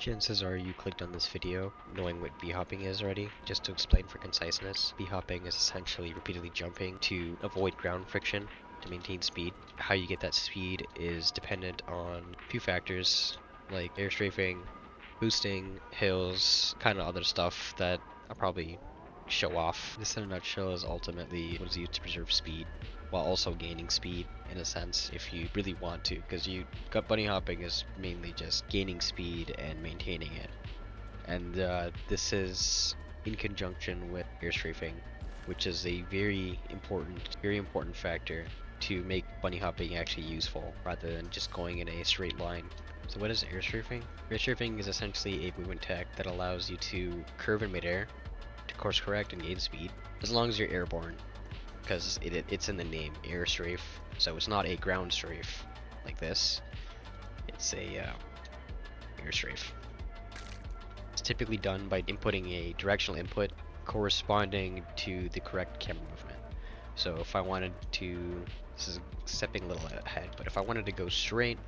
Chances are you clicked on this video knowing what b-hopping is already. Just to explain for conciseness, b-hopping is essentially repeatedly jumping to avoid ground friction to maintain speed. How you get that speed is dependent on a few factors like airstrafing, boosting, hills, kind of other stuff that I'll probably show off. This in a nutshell is ultimately what is used to preserve speed while also gaining speed in a sense if you really want to, because bunny hopping is mainly just gaining speed and maintaining it, and this is in conjunction with airstrafing, which is a very important factor to make bunny hopping actually useful rather than just going in a straight line. So what is airstrafing? Airstrafing is essentially a movement tech that allows you to curve in midair, to course correct and gain speed, as long as you're airborne, because it's in the name, Airstrafe. So it's not a ground strafe like this, it's a airstrafe. It's typically done by inputting a directional input corresponding to the correct camera movement. So if I wanted to, this is stepping a little ahead, but if I wanted to go straight,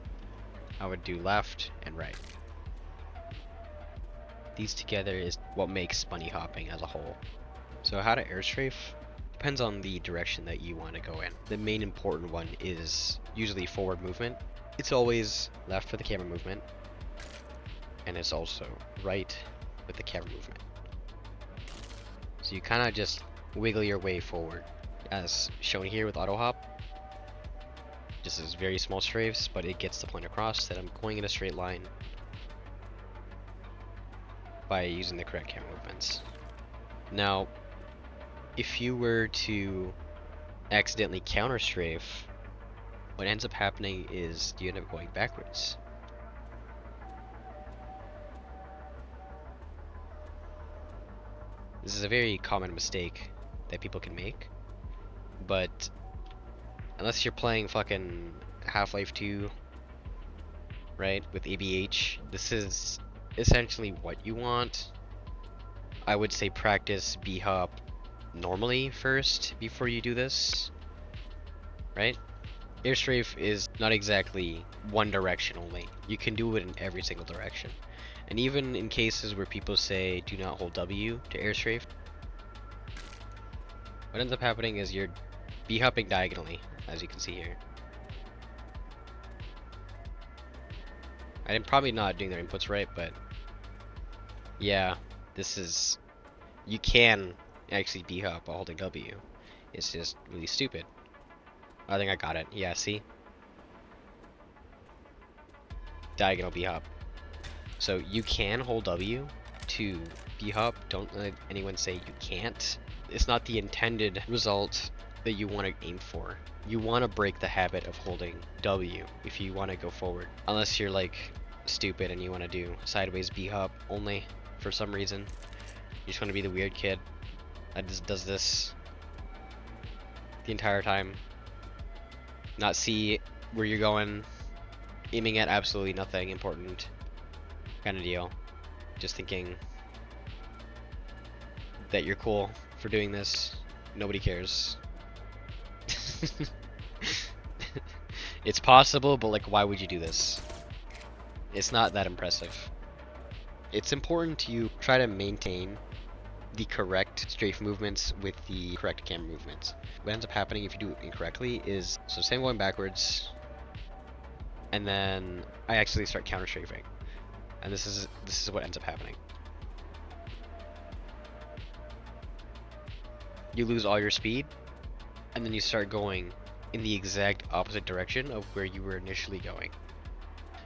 I would do left and right. These together is what makes bunny hopping as a whole. So how to airstrafe depends on the direction that you want to go in. The main important one is usually forward movement. It's always left for the camera movement, and it's also right with the camera movement. So you kind of just wiggle your way forward, as shown here with auto hop. This is very small strafes, but it gets the point across that I'm going in a straight line by using the correct camera movements. Now, if you were to accidentally counter strafe, what ends up happening is you end up going backwards. This is a very common mistake that people can make, but unless you're playing fucking Half-Life 2, right, with ABH, this is essentially what you want. I would say practice b-hop normally first before you do this, right? Airstrafe is not exactly one direction only. You can do it in every single direction. And even in cases where people say do not hold W to airstrafe, what ends up happening is you're b-hopping diagonally, as you can see here. I'm probably not doing their inputs right, but yeah, this is, you can actually b-hop while holding W. It's just really stupid. I think I got it. Yeah, see? Diagonal b-hop. So you can hold W to b-hop. Don't let anyone say you can't. It's not the intended result that you want to aim for. You want to break the habit of holding W if you want to go forward. Unless you're like stupid and you want to do sideways b-hop only for some reason. You just want to be the weird kid that just does this the entire time. Not see where you're going, aiming at absolutely nothing important kind of deal. Just thinking that you're cool for doing this. Nobody cares. It's possible, but like, why would you do this? It's not that impressive. It's important to try to maintain the correct strafe movements with the correct camera movements. What ends up happening if you do it incorrectly is, so say I'm going backwards, and then I actually start counter strafing, and this is what ends up happening. You lose all your speed, and then you start going in the exact opposite direction of where you were initially going.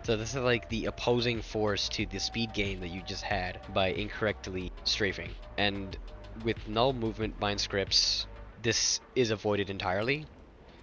So this is like the opposing force to the speed gain that you just had by incorrectly strafing. And with null movement bind scripts, this is avoided entirely.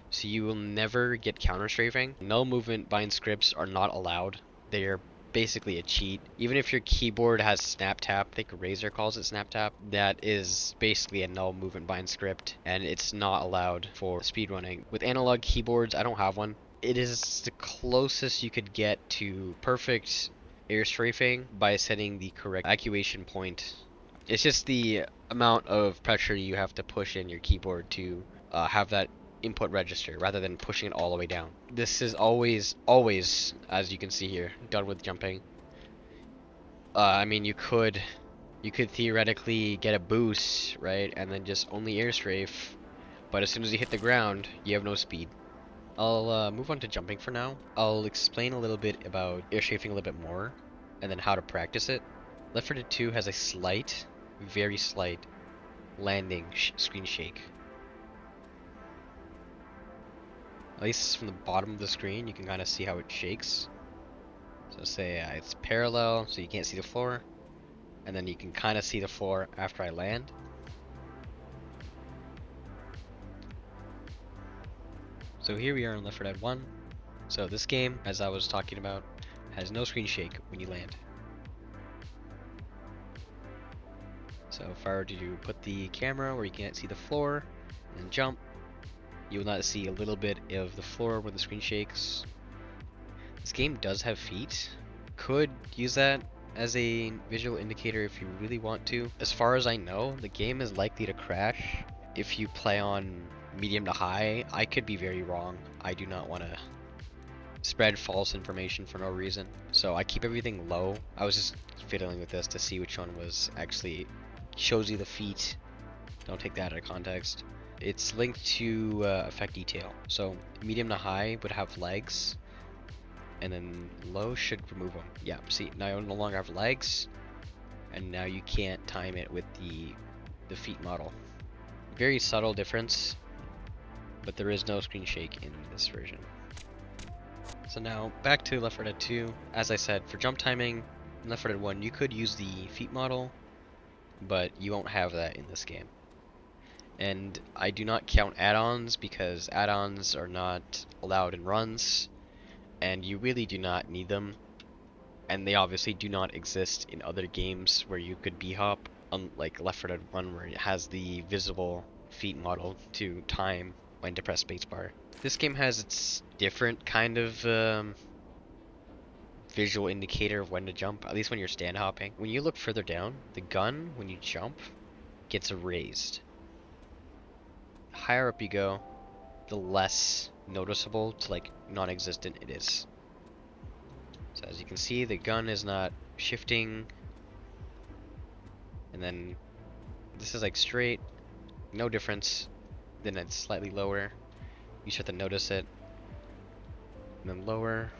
So you will never get counter strafing. Null movement bind scripts are not allowed. They are basically a cheat. Even if your keyboard has snap tap, I think Razer calls it snap tap, that is basically a null movement bind script, and it's not allowed for speedrunning. With analog keyboards, I don't have one. It is the closest you could get to perfect airstrafing by setting the correct actuation point. It's just the amount of pressure you have to push in your keyboard to have that input register rather than pushing it all the way down. This is always, as you can see here, done with jumping. I mean, you could theoretically get a boost, right, and then just only airstrafe, but as soon as you hit the ground, you have no speed. I'll move on to jumping for now. I'll explain a little bit about airstrafing a little bit more, and then how to practice it. Left 4 Dead 2 has a slight, very slight, landing screen shake. At least from the bottom of the screen, you can kind of see how it shakes. So say it's parallel, so you can't see the floor, and then you can kind of see the floor after I land. So here we are in Left 4 Dead 1. So this game, as I was talking about, has no screen shake when you land. So if I were to put the camera where you can't see the floor and jump, you will not see a little bit of the floor where the screen shakes. This game does have feet. Could use that as a visual indicator if you really want to. As far as I know, the game is likely to crash if you play on medium to high. I could be very wrong. I do not want to spread false information for no reason. So I keep everything low. I was just fiddling with this to see which one was actually shows you the feet. Don't take that out of context. It's linked to effect detail. So medium to high would have legs, and then low should remove them. Yeah, see, now you no longer have legs, and now you can't time it with the feet model. Very subtle difference, but there is no screen shake in this version. So now back to Left 4 Dead 2. As I said, for jump timing in Left 4 Dead 1, you could use the feet model, but you won't have that in this game. And I do not count add-ons because add-ons are not allowed in runs, and you really do not need them. And they obviously do not exist in other games where you could b-hop, unlike Left 4 Dead 1 where it has the visible feet model to time when to press spacebar. This game has its different kind of visual indicator of when to jump, at least when you're stand hopping. When you look further down, the gun, when you jump, gets raised. The higher up you go, the less noticeable to like non-existent it is. So as you can see, the gun is not shifting, and then this is like straight, no difference. Then it's slightly lower, you start to notice it, and then lower,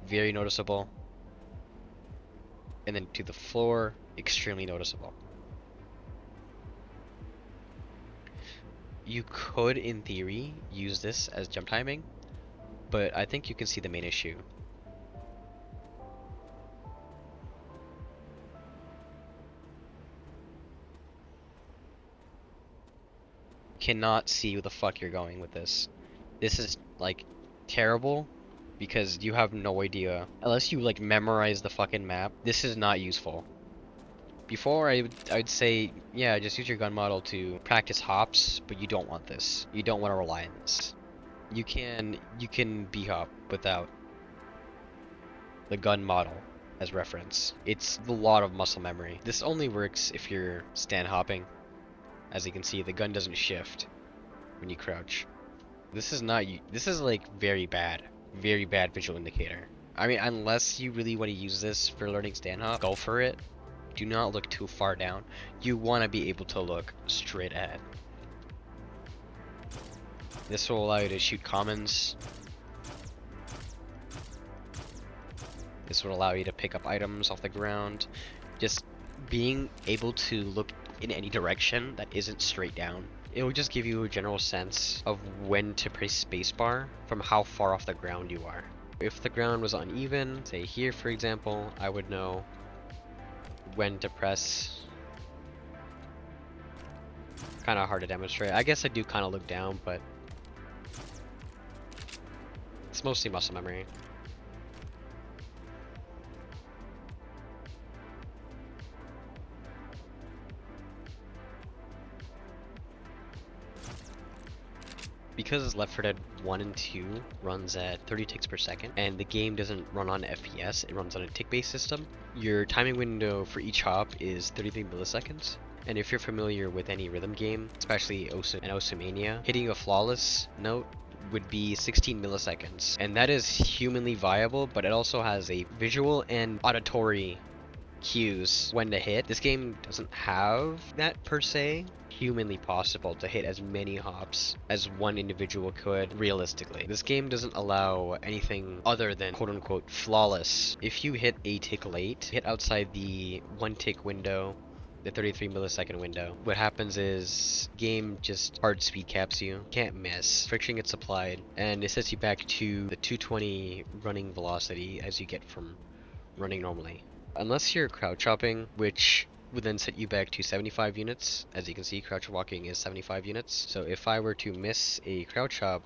very noticeable, and then to the floor, extremely noticeable. You could, in theory, use this as jump timing, but I think you can see the main issue. Cannot see where the fuck you're going with this. This is like terrible because you have no idea. Unless you like memorize the fucking map, this is not useful. Before I'd say, yeah, just use your gun model to practice hops, but you don't want this. You don't want to rely on this. You can b-hop without the gun model as reference. It's a lot of muscle memory. This only works if you're stand hopping. As you can see, the gun doesn't shift when you crouch. This is like very bad visual indicator. I mean, unless you really want to use this for learning stand hop, go for it. Do not look too far down. You want to be able to look straight ahead. This will allow you to shoot commons. This will allow you to pick up items off the ground. Just being able to look in any direction that isn't straight down. It will just give you a general sense of when to press spacebar from how far off the ground you are. If the ground was uneven, say here for example, I would know when to press. Kind of hard to demonstrate. I guess I do kind of look down, but it's mostly muscle memory. Because Left 4 Dead 1 and 2 runs at 30 ticks per second, and the game doesn't run on FPS, it runs on a tick-based system, your timing window for each hop is 33 milliseconds. And if you're familiar with any rhythm game, especially Osumania, hitting a flawless note would be 16 milliseconds. And that is humanly viable, but it also has a visual and auditory cues when to hit. This game doesn't have that per se. Humanly possible to hit as many hops as one individual could realistically. This game doesn't allow anything other than quote-unquote flawless. If you hit a tick late, hit outside the 1 tick window, the 33 millisecond window, what happens is game just hard speed caps you. Can't miss. Friction gets applied and it sets you back to the 220 running velocity as you get from running normally. Unless you're crouch hopping, which would then set you back to 75 units. As you can see, crouch walking is 75 units. So if I were to miss a crouch hop,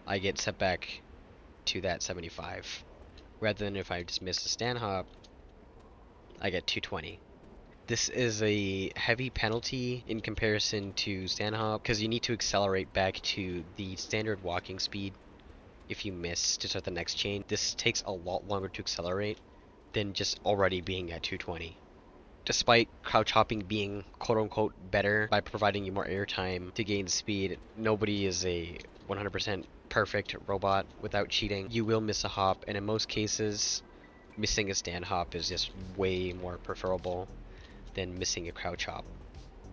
I get set back to that 75. Rather than if I just miss a stand hop, I get 220. This is a heavy penalty in comparison to stand hop because you need to accelerate back to the standard walking speed if you miss to start the next chain. This takes a lot longer to accelerate than just already being at 220. Despite crouch hopping being quote-unquote better by providing you more airtime to gain speed, nobody is a 100% perfect robot without cheating. You will miss a hop, and in most cases, missing a stand hop is just way more preferable than missing a crouch hop.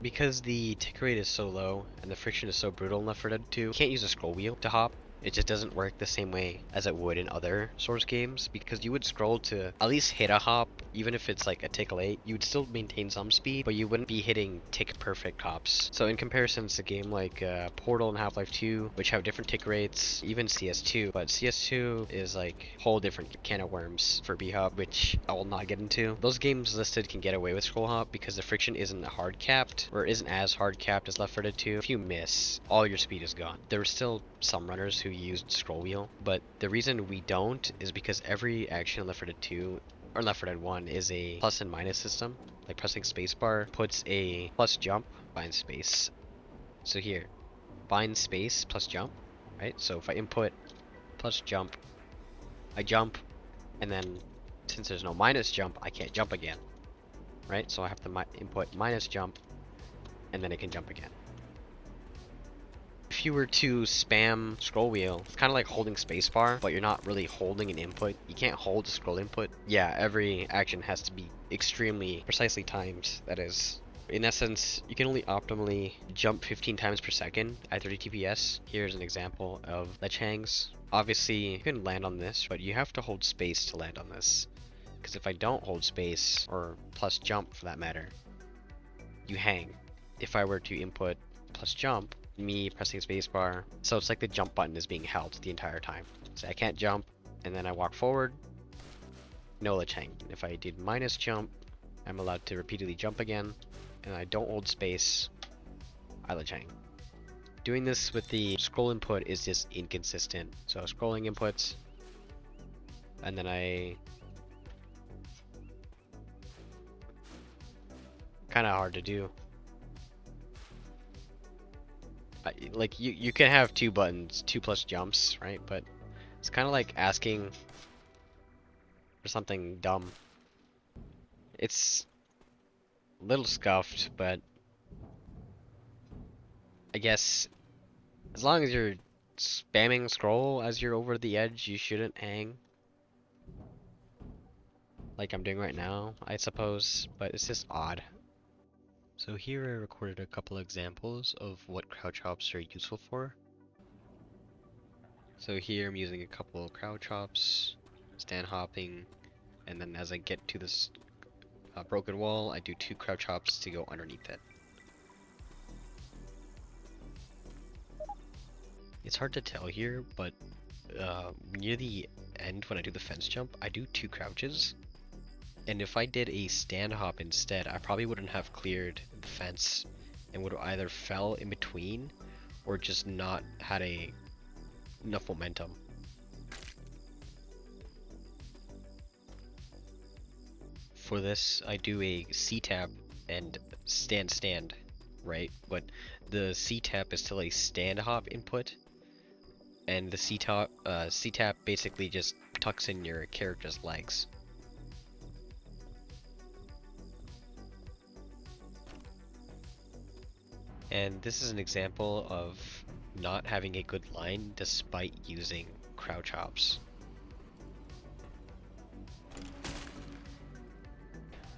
Because the tick rate is so low and the friction is so brutal in Left 4 Dead 2, you can't use a scroll wheel to hop. It just doesn't work the same way as it would in other Source games, because you would scroll to at least hit a hop, even if it's like a tick late. You would still maintain some speed, but you wouldn't be hitting tick perfect hops. So in comparison to a game like Portal and Half-Life 2, which have different tick rates, even CS2, but CS2 is like a whole different can of worms for B-hop, which I will not get into. Those games listed can get away with scroll hop because the friction isn't hard capped, or isn't as hard capped as Left 4 Dead 2. If you miss, all your speed is gone. There are still some runners who used scroll wheel, but the reason we don't is because every action in Left 4 Dead 2 or Left 4 Dead 1 is a plus and minus system. Like pressing spacebar puts a plus jump, bind space. So here, bind space plus jump, right? So if I input plus jump, I jump, and then since there's no minus jump, I can't jump again, right? So I have to input minus jump, and then it can jump again. If you were to spam scroll wheel, it's kind of like holding spacebar, but you're not really holding an input. You can't hold a scroll input. Yeah, every action has to be extremely precisely timed, that is. In essence, you can only optimally jump 15 times per second at 30 TPS. Here's an example of ledge hangs. Obviously, you can land on this, but you have to hold space to land on this. Because if I don't hold space, or plus jump for that matter, you hang. If I were to input plus jump, me pressing spacebar, so it's like the jump button is being held the entire time. So I can't jump, and then I walk forward, no ledge hang. If I did minus jump, I'm allowed to repeatedly jump again, and I don't hold space, I ledge hang. Doing this with the scroll input is just inconsistent. So scrolling inputs, and then I kind of hard to do. Like you can have two buttons, 2 plus jumps, right? But it's kind of like asking for something dumb. It's a little scuffed, but I guess as long as you're spamming scroll as you're over the edge, you shouldn't hang. Like I'm doing right now, I suppose, but it's just odd. So here I recorded a couple examples of what crouch hops are useful for. So here I'm using a couple of crouch hops, stand hopping, and then as I get to this broken wall, I do 2 crouch hops to go underneath it. It's hard to tell here, but near the end when I do the fence jump, I do 2 crouches. And if I did a stand hop instead, I probably wouldn't have cleared the fence and would have either fell in between or just not had enough momentum. For this, I do a C-tap and stand, right? But the C-tap is still a stand hop input, and the C-tap basically just tucks in your character's legs. And this is an example of not having a good line despite using crouch hops.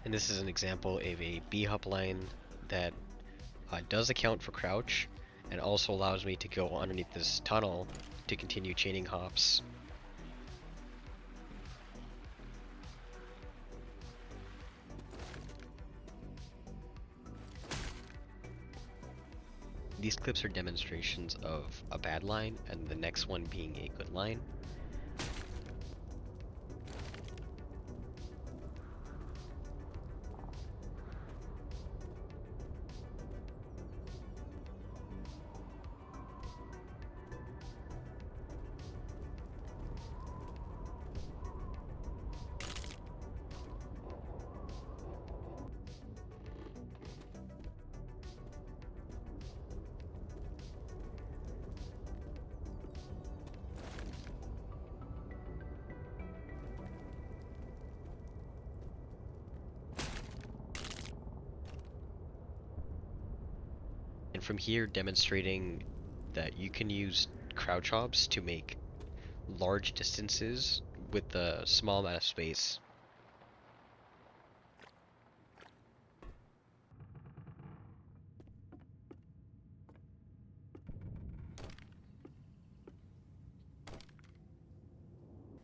And this is an example of a B-hop line that does account for crouch, and also allows me to go underneath this tunnel to continue chaining hops. These clips are demonstrations of a bad line, and the next one being a good line. And from here, demonstrating that you can use crouch hops to make large distances with a small amount of space.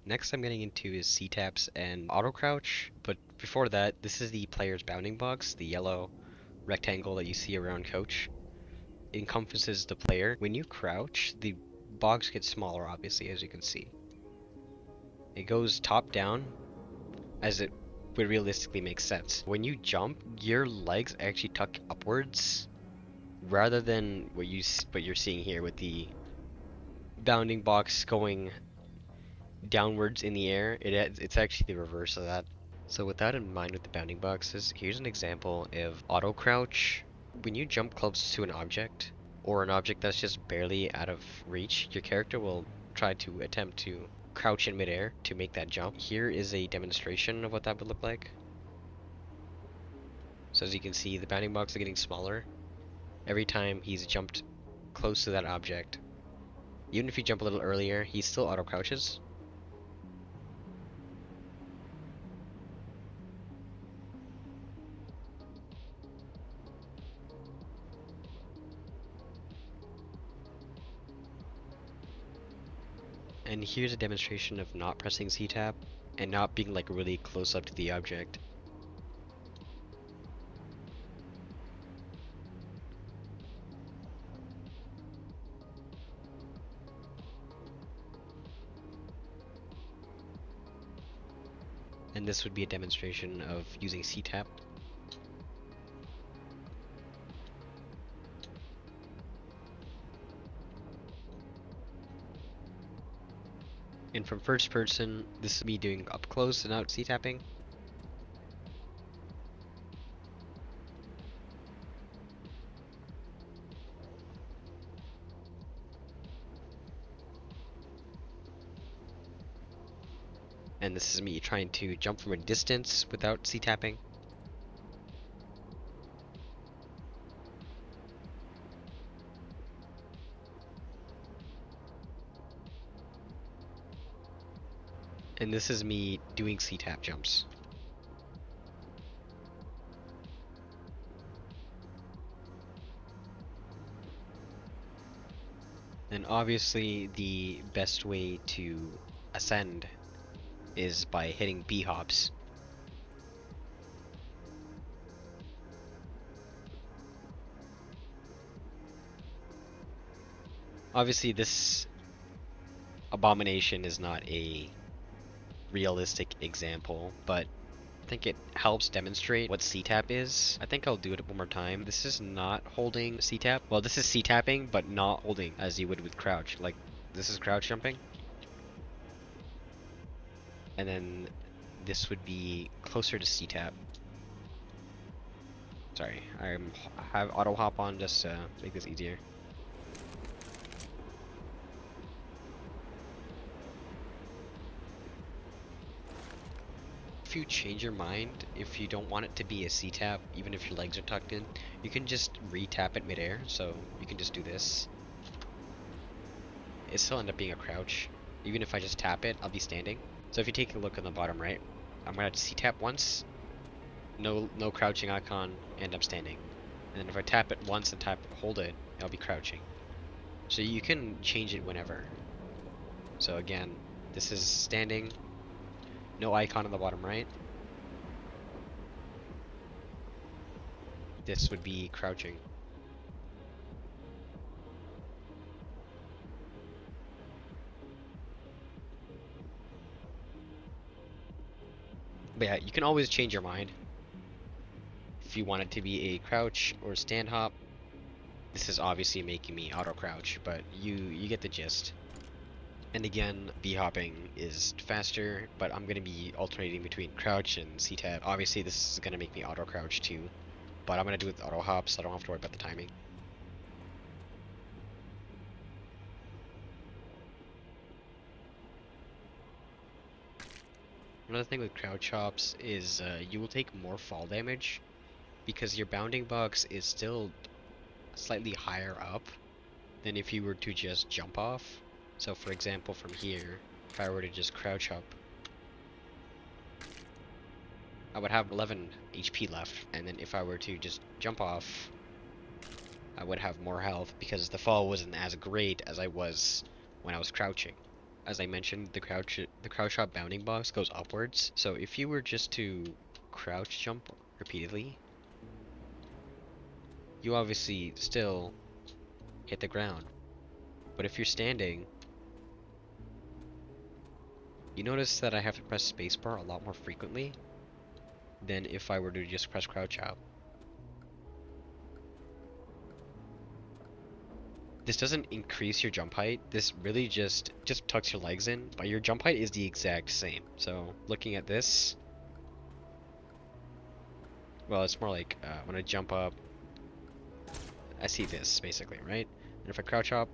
Next I'm getting into is C-taps and auto crouch, but before that, this is the player's bounding box, the yellow rectangle that you see around coach. It encompasses the player. When you crouch, the box gets smaller, obviously, as you can see. It goes top down, as it would realistically make sense. When you jump, your legs actually tuck upwards, rather than what you're seeing here with the bounding box going downwards in the air. It's actually the reverse of that. So with that in mind with the bounding boxes, here's an example of auto crouch. When you jump close to an object, or an object that's just barely out of reach, your character will try to attempt to crouch in midair to make that jump. Here is a demonstration of what that would look like. So as you can see, the bounding box is getting smaller every time he's jumped close to that object. Even if you jump a little earlier, he still auto crouches. And here's a demonstration of not pressing C-tap and not being like really close up to the object. And this would be a demonstration of using C-tap. And from first person, this is me doing up close and out C-tapping. And this is me trying to jump from a distance without C-tapping. And this is me doing C-tap jumps. And obviously the best way to ascend is by hitting B hops. Obviously this abomination is not a realistic example, but I think it helps demonstrate what C-tap is. I think I'll do it one more time. This is not holding C-tap. Well, this is C-tapping, but not holding as you would with crouch. Like, this is crouch jumping. And then this would be closer to C-tap. Sorry, I have auto hop on just to make this easier. If you change your mind, if you don't want it to be a C-tap, even if your legs are tucked in, you can just re-tap it midair, so you can just do this. It still end up being a crouch. Even if I just tap it, I'll be standing. So if you take a look on the bottom right, I'm gonna C-tap once. no crouching icon, and I'm standing. And then if I tap it once and hold it, I'll be crouching. So you can change it whenever. So again, this is standing, no icon on the bottom right. This would be crouching. But yeah, you can always change your mind. If you want it to be a crouch or stand hop, this is obviously making me auto crouch, but you get the gist. And again, B-hopping is faster, but I'm going to be alternating between crouch and C-tab. Obviously this is going to make me auto crouch too, but I'm going to do it with auto hop, so I don't have to worry about the timing. Another thing with crouch hops is you will take more fall damage because your bounding box is still slightly higher up than if you were to just jump off. So for example, from here, if I were to just crouch up, I would have 11 HP left, and then if I were to just jump off, I would have more health because the fall wasn't as great as I was when I was crouching. As I mentioned, the crouch hop bounding box goes upwards, so if you were just to crouch jump repeatedly, you obviously still hit the ground. But if you're standing, you notice that I have to press spacebar a lot more frequently than if I were to just press crouch out. This doesn't increase your jump height, this really just tucks your legs in, but your jump height is the exact same. So looking at this, well, it's more like when I jump up, I see this basically, right? And if I crouch up,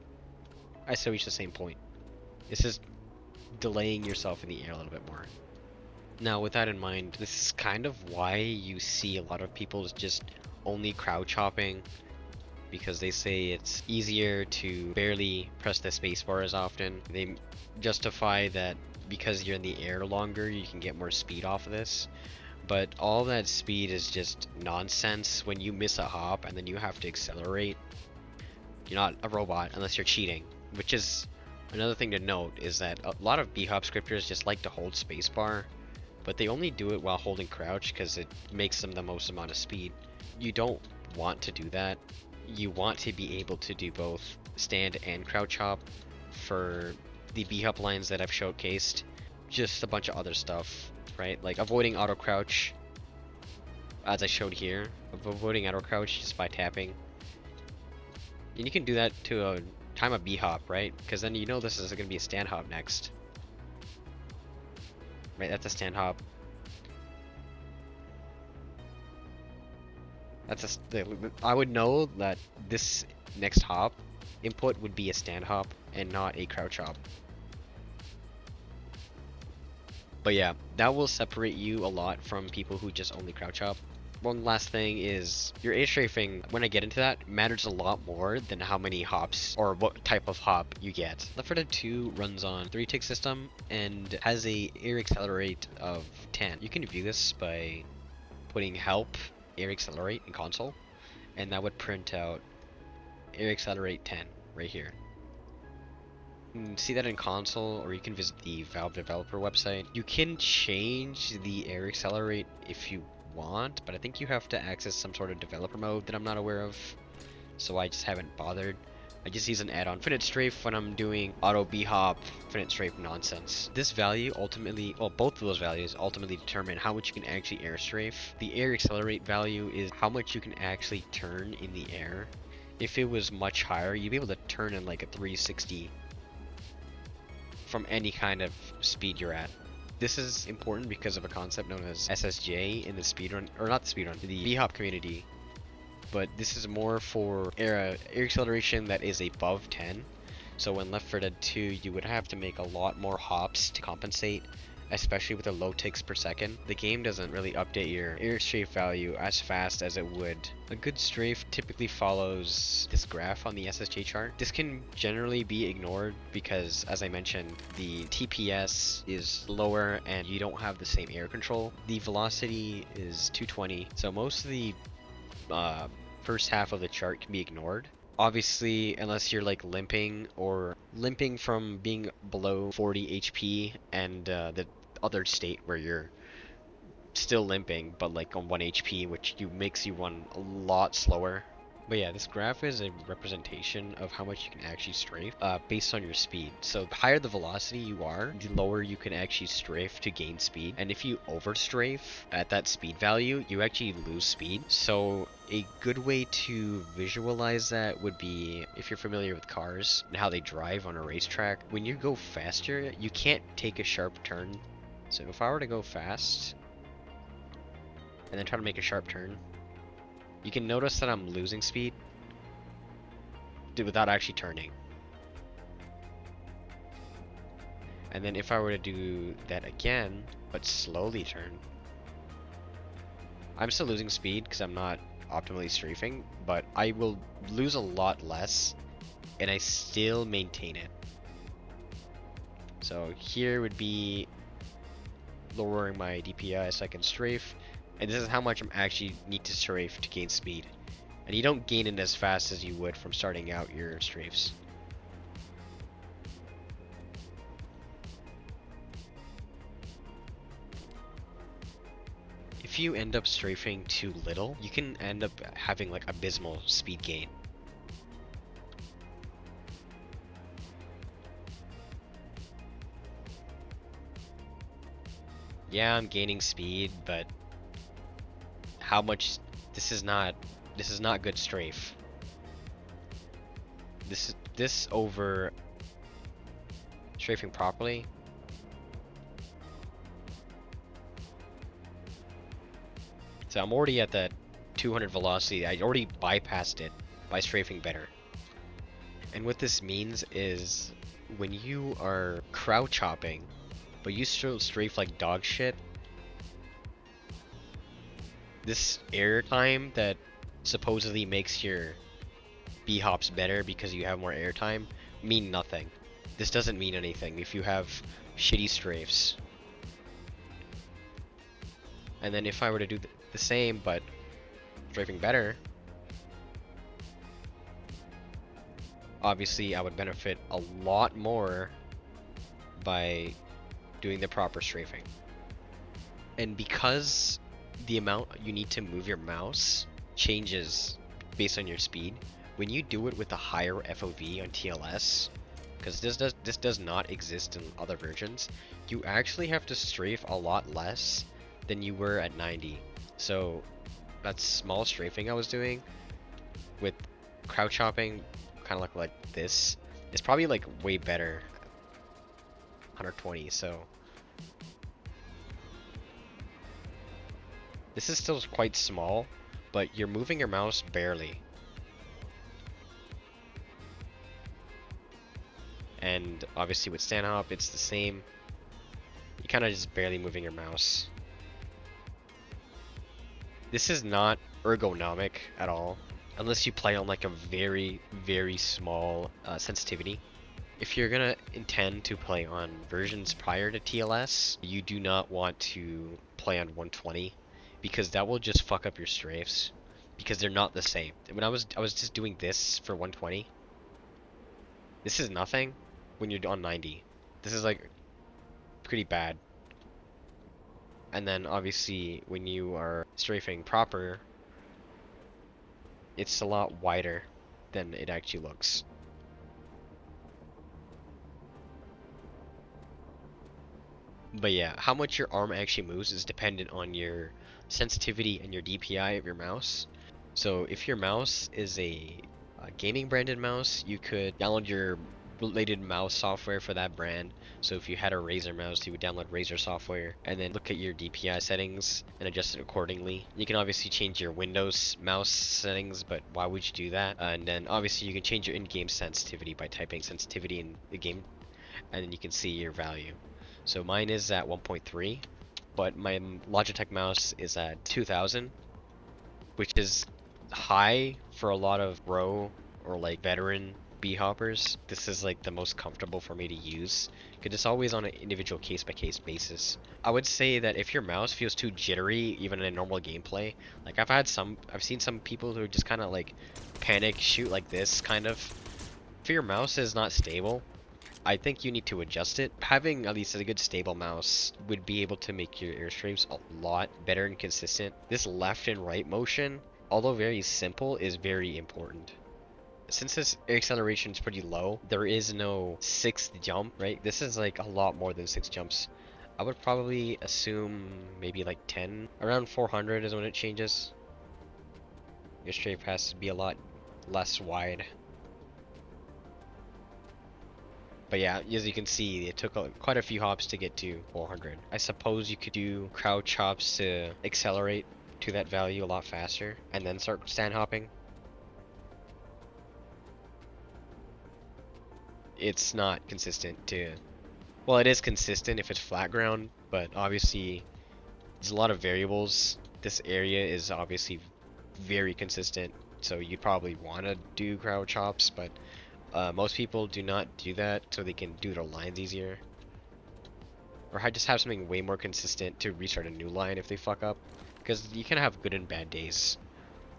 I still reach the same point. It's just delaying yourself in the air a little bit more. Now with that in mind, this is kind of why you see a lot of people just only crouch hopping, because they say it's easier to barely press the spacebar as often. They justify that because you're in the air longer, you can get more speed off of this. But all that speed is just nonsense. When you miss a hop and then you have to accelerate, you're not a robot unless you're cheating. Which is another thing to note, is that a lot of B-hop scripters just like to hold spacebar, but they only do it while holding crouch because it makes them the most amount of speed. You don't want to do that. You want to be able to do both stand and crouch hop for the B-hop lines that I've showcased. Just a bunch of other stuff, right? Like avoiding auto crouch, as I showed here. Avoiding auto crouch just by tapping. And you can do that to a time a B-hop, right? Because then you know this is going to be a stand hop next. Right, that's a stand hop. I would know that this next hop input would be a stand hop and not a crouch hop. But yeah, that will separate you a lot from people who just only crouch hop. One last thing is your Airstrafing, when I get into that, matters a lot more than how many hops or what type of hop you get. Left 4 Dead 2 runs on 3-tick system and has a air accelerate of 10. You can view this by putting help air accelerate in console, and that would print out air accelerate 10 right here. You can see that in console, or you can visit the Valve developer website. You can change the air accelerate if you want, but I think you have to access some sort of developer mode that I'm not aware of, so I just haven't bothered. I just use an add-on Infinite Strafe when I'm doing auto B-hop, Infinite Strafe nonsense. This value ultimately, well, both of those values ultimately determine how much you can actually air strafe. The air accelerate value is how much you can actually turn in the air. If it was much higher, you'd be able to turn in like a 360 from any kind of speed you're at. This is important because of a concept known as SSJ in the speedrun, or not the speedrun, the B-hop community. But this is more for air acceleration that is above 10. So when Left 4 Dead 2, you would have to make a lot more hops to compensate, especially with the low ticks per second, the game doesn't really update your airstrafe value as fast as it would. A good strafe typically follows this graph on the SST chart. This can generally be ignored because, as I mentioned, the TPS is lower and you don't have the same air control. The velocity is 220, so most of the first half of the chart can be ignored. Obviously, unless you're like limping from being below 40 HP and the other state where you're still limping but like on 1 HP, which makes you run a lot slower. But yeah, this graph is a representation of how much you can actually strafe based on your speed. So the higher the velocity you are, the lower you can actually strafe to gain speed. And if you over strafe at that speed value, you actually lose speed. So a good way to visualize that would be, if you're familiar with cars and how they drive on a racetrack, when you go faster, you can't take a sharp turn. So if I were to go fast and then try to make a sharp turn, you can notice that I'm losing speed without actually turning. And then if I were to do that again, but slowly turn, I'm still losing speed because I'm not optimally strafing, but I will lose a lot less and I still maintain it. So here would be lowering my DPI so I can strafe, and this is how much I'm actually need to strafe to gain speed. And you don't gain it as fast as you would from starting out your strafes. If you end up strafing too little, you can end up having like abysmal speed gain. Yeah, I'm gaining speed, but how much? This is not good strafe. This over strafing properly. So I'm already at that 200 velocity. I already bypassed it by strafing better. And what this means is when you are crouch hopping, but you still strafe like dog shit, this air time that supposedly makes your B hops better because you have more air time mean nothing. This doesn't mean anything if you have shitty strafes. And then if I were to do the same but strafing better, obviously I would benefit a lot more by doing the proper strafing. And because the amount you need to move your mouse changes based on your speed, when you do it with a higher FOV on TLS, because this does not exist in other versions, you actually have to strafe a lot less than you were at 90. So that small strafing I was doing with crouch hopping, kind of like this, is probably like way better. 120, so this is still quite small, but you're moving your mouse barely. And obviously with stand hop, it's the same. You're kind of just barely moving your mouse. This is not ergonomic at all, unless you play on like a very, very small sensitivity. If you're gonna intend to play on versions prior to TLS, you do not want to play on 120 because that will just fuck up your strafes because they're not the same. When I was just doing this for 120. This is nothing when you're on 90. This is like pretty bad. And then obviously when you are strafing proper, it's a lot wider than it actually looks. But yeah, how much your arm actually moves is dependent on your sensitivity and your DPI of your mouse. So if your mouse is a gaming branded mouse, you could download your related mouse software for that brand. So if you had a Razer mouse, you would download Razer software and then look at your DPI settings and adjust it accordingly. You can obviously change your Windows mouse settings, but why would you do that? And then obviously you can change your in-game sensitivity by typing sensitivity in the game, and then you can see your value. So mine is at 1.3, but my Logitech mouse is at 2000, which is high for a lot of pro or like veteran B-hoppers. This is like the most comfortable for me to use because it's always on an individual case-by-case basis. I would say that if your mouse feels too jittery, even in a normal gameplay, like I've seen some people who just kind of like panic shoot like this kind of. If your mouse is not stable, I think you need to adjust it. Having at least a good stable mouse would be able to make your airstrafes a lot better and consistent. This left and right motion, although very simple, is very important. Since this acceleration is pretty low, there is no sixth jump, right? This is like a lot more than 6 jumps. I would probably assume maybe like 10. Around 400 is when it changes. Your strafe has to be a lot less wide. But yeah, as you can see, it took quite a few hops to get to 400. I suppose you could do crouch hops to accelerate to that value a lot faster, and then start stand hopping. It's not consistent to... Well, it is consistent if it's flat ground, but obviously there's a lot of variables. This area is obviously very consistent, so you'd probably want to do crouch hops, but most people do not do that so they can do their lines easier. Or just have something way more consistent to restart a new line if they fuck up. Because you can have good and bad days.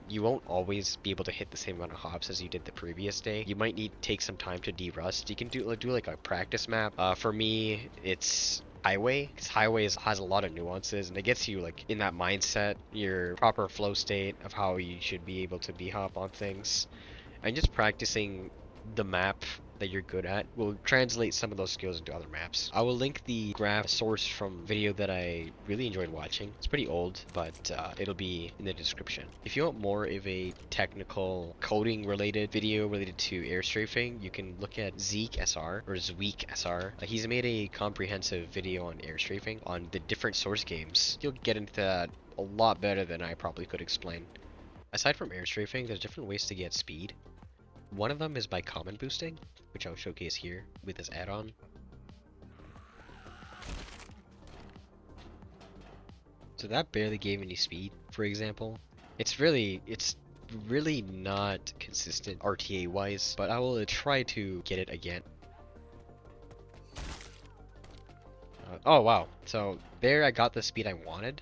You won't always be able to hit the same amount of hops as you did the previous day. You might need to take some time to de-rust. You can do like a practice map. For me, it's highway, because highway has a lot of nuances, and it gets you like in that mindset, your proper flow state of how you should be able to b-hop on things. And just practicing the map that you're good at will translate some of those skills into other maps. I will link the graph source from video that I really enjoyed watching. It's pretty old, but it'll be in the description. If you want more of a technical coding related video related to airstrafing, you can look at ZweekSR or ZweekSR. He's made a comprehensive video on airstrafing on the different source games. You'll get into that a lot better than I probably could explain. Aside from airstrafing, there's different ways to get speed. One of them is by common boosting, which I'll showcase here with this add-on. So that barely gave any speed, for example. It's really not consistent RTA wise, but I will try to get it again. Oh wow, so there I got the speed I wanted.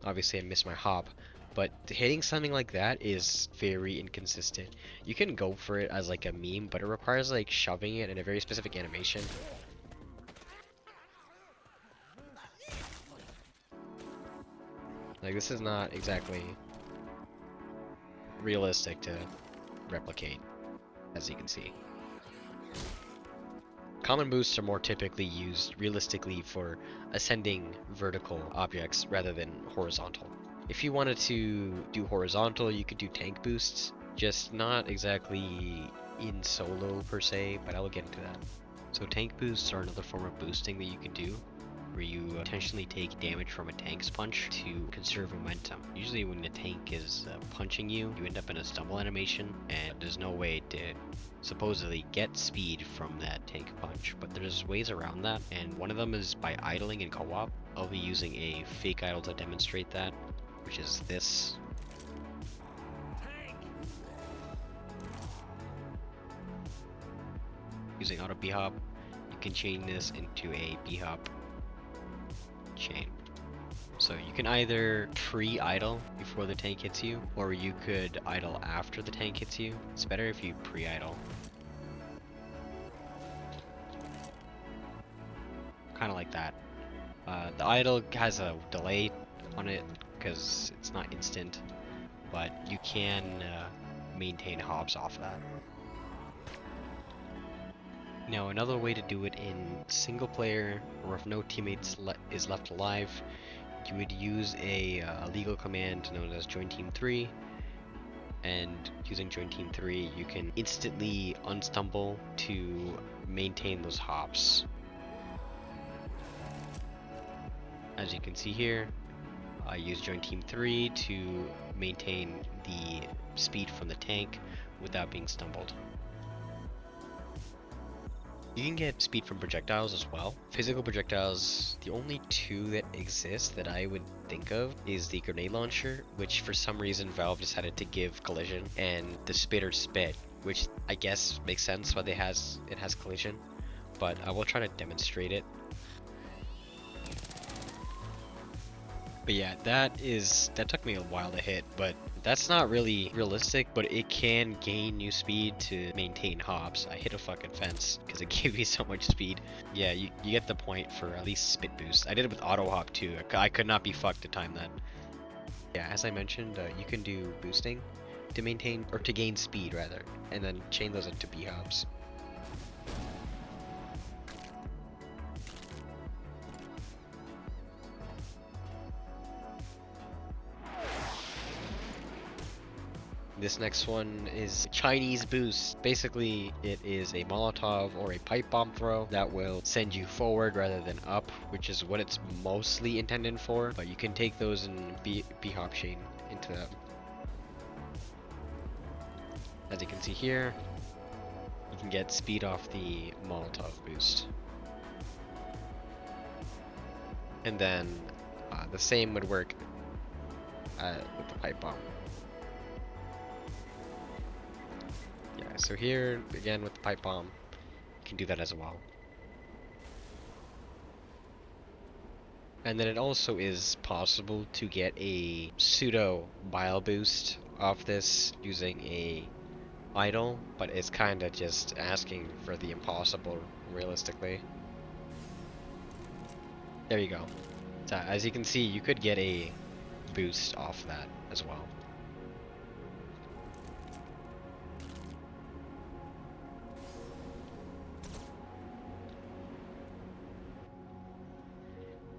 Obviously I missed my hop. But hitting something like that is very inconsistent. You can go for it as like a meme, but it requires like shoving it in a very specific animation. Like this is not exactly realistic to replicate, as you can see. Common boosts are more typically used realistically for ascending vertical objects rather than horizontal. If you wanted to do horizontal, you could do tank boosts, just not exactly in solo per se, but I will get into that. So tank boosts are another form of boosting that you can do, where you intentionally take damage from a tank's punch to conserve momentum. Usually when the tank is punching you, you end up in a stumble animation, and there's no way to supposedly get speed from that tank punch, but there's ways around that, and one of them is by idling in co-op. I'll be using a fake idle to demonstrate that, which is this. Using auto b-hop, you can chain this into a b-hop chain. So you can either pre-idle before the tank hits you, or you could idle after the tank hits you. It's better if you pre-idle. Kind of like that. The idle has a delay on it because it's not instant, but you can maintain hops off that. Now another way to do it in single player, or if no teammates is left alive, you would use a legal command known as join team 3, and using join team 3 you can instantly unstumble to maintain those hops. As you can see here, I use join team 3 to maintain the speed from the tank without being stumbled. You can get speed from projectiles as well. Physical projectiles, the only two that exist that I would think of is the grenade launcher, which for some reason Valve decided to give collision, and the spit or spit, which I guess makes sense why it has collision, but I will try to demonstrate it. But yeah, that took me a while to hit, but that's not really realistic, but it can gain new speed to maintain hops. I hit a fucking fence because it gave me so much speed. Yeah, you get the point for at least spit boost. I did it with auto hop too. I could not be fucked to time that. Yeah, as I mentioned, you can do boosting to maintain, or to gain speed rather, and then chain those into B hops. This next one is Chinese boost. Basically, it is a Molotov or a pipe bomb throw that will send you forward rather than up, which is what it's mostly intended for, but you can take those and B-hop chain into them. As you can see here, you can get speed off the Molotov boost. And then the same would work with the pipe bomb. So here, again with the pipe bomb, you can do that as well. And then it also is possible to get a pseudo bile boost off this using a idle, but it's kind of just asking for the impossible realistically. There you go. So as you can see, you could get a boost off that as well.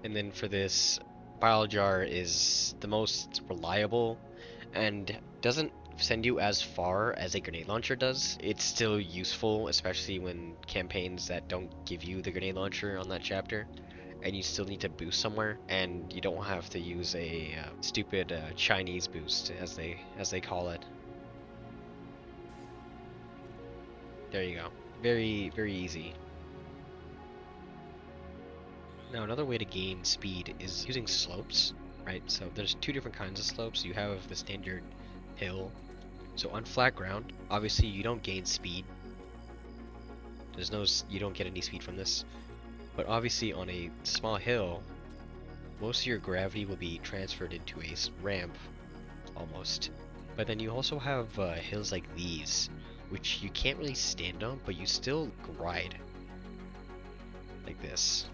And then for this, Bile Jar is the most reliable and doesn't send you as far as a grenade launcher does. It's still useful, especially when campaigns that don't give you the grenade launcher on that chapter, and you still need to boost somewhere, and you don't have to use a stupid Chinese boost, as they call it. There you go. Very, very easy. Now another way to gain speed is using slopes, right? So there's two different kinds of slopes. You have the standard hill. So on flat ground, obviously you don't gain speed. You don't get any speed from this. But obviously on a small hill, most of your gravity will be transferred into a ramp, almost. But then you also have hills like these, which you can't really stand on, but you still ride. Like this.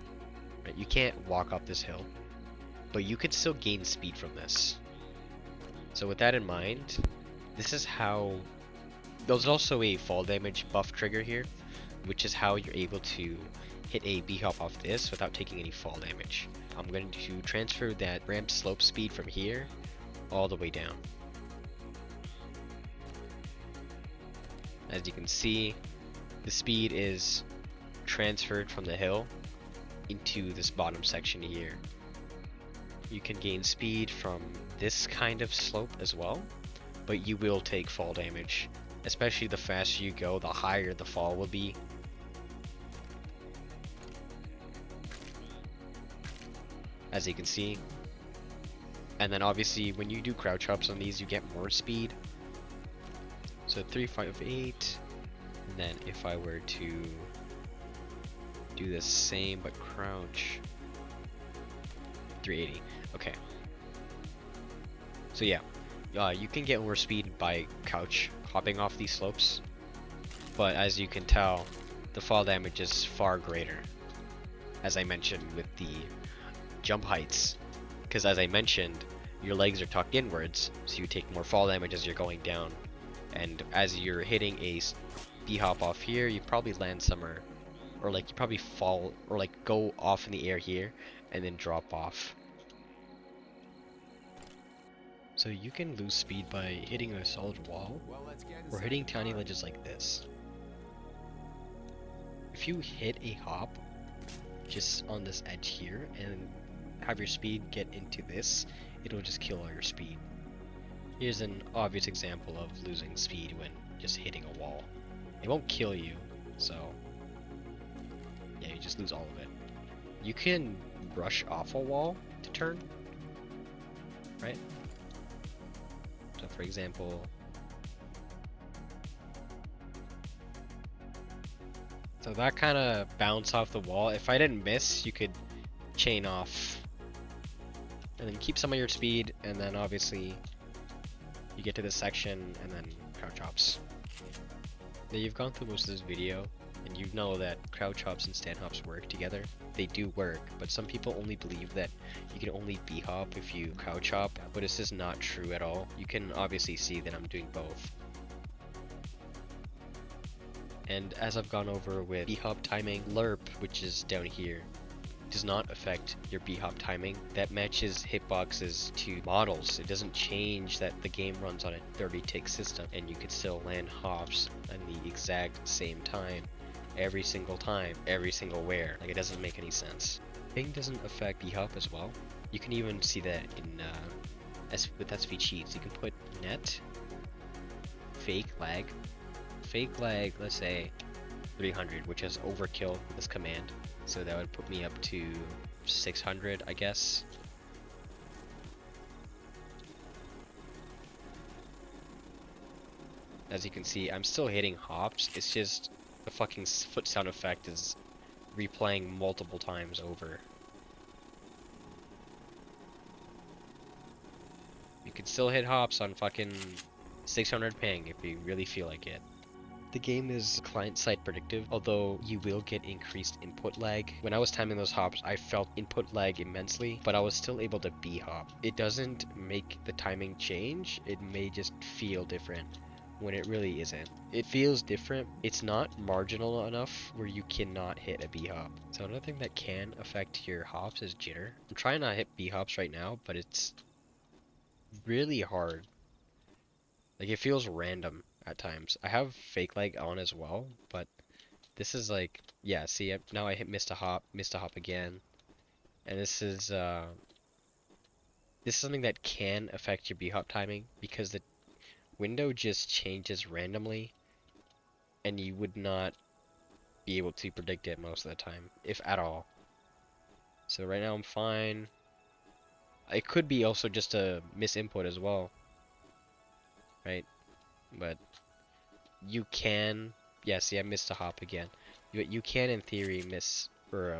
Right? You can't walk up this hill, but you can still gain speed from this. So with that in mind, this is how... There's also a fall damage buff trigger here, which is how you're able to hit a B-hop off this without taking any fall damage. I'm going to transfer that ramp slope speed from here all the way down. As you can see, the speed is transferred from the hill into this bottom section here. You can gain speed from this kind of slope as well, but you will take fall damage. Especially the faster you go, the higher the fall will be. As you can see. And then obviously when you do crouch hops on these, you get more speed. So 358, and then if I were to do the same but crouch, 380. Okay. So yeah, you can get more speed by couch hopping off these slopes, but as you can tell, the fall damage is far greater, as I mentioned with the jump heights, because as I mentioned, your legs are tucked inwards, so you take more fall damage as you're going down, and as you're hitting a B-hop off here, you probably land somewhere, or like you probably fall, or like go off in the air here, and then drop off. So you can lose speed by hitting a solid wall, or hitting tiny ledges like this. If you hit a hop just on this edge here, and have your speed get into this, it'll just kill all your speed. Here's an obvious example of losing speed when just hitting a wall. It won't kill you, so Yeah, you just lose all of it. You can brush off a wall to turn, right? So for example, so that kind of bounce off the wall. If I didn't miss, you could chain off and then keep some of your speed, and then obviously you get to this section and then crouch hops. Now you've gone through most of this video and you know that crouch hops and stand hops work together. They do work, but some people only believe that you can only B-hop if you crouch hop, but this is not true at all. You can obviously see that I'm doing both. And as I've gone over with B-hop timing, lerp, which is down here, does not affect your B-hop timing. That matches hitboxes to models. It doesn't change that the game runs on a 30-tick system and you can still land hops in the exact same time every single time, every single where. Like, it doesn't make any sense. Ping doesn't affect B-hop as well. You can even see that in with SV cheats. You can put net, fake lag, let's say 300, which is overkill with this command. So that would put me up to 600, I guess. As you can see, I'm still hitting hops. It's just the fucking foot sound effect is replaying multiple times over. You can still hit hops on fucking 600 ping if you really feel like it. The game is client-side predictive, although you will get increased input lag. When I was timing those hops, I felt input lag immensely, but I was still able to B-hop. It doesn't make the timing change, it may just feel different when it really isn't. It feels different. It's not marginal enough where you cannot hit a B-hop. So another thing that can affect your hops is jitter. I'm trying not to hit B-hops right now, but it's really hard. Like, it feels random at times. I have fake lag on as well, but this is like, yeah, see, now I missed a hop again. And this is something that can affect your B-hop timing because the window just changes randomly and you would not be able to predict it most of the time, if at all. So right now I'm fine. It could be also just a misinput as well, right? But you can, yeah, see, I missed a hop again. You can, in theory, miss or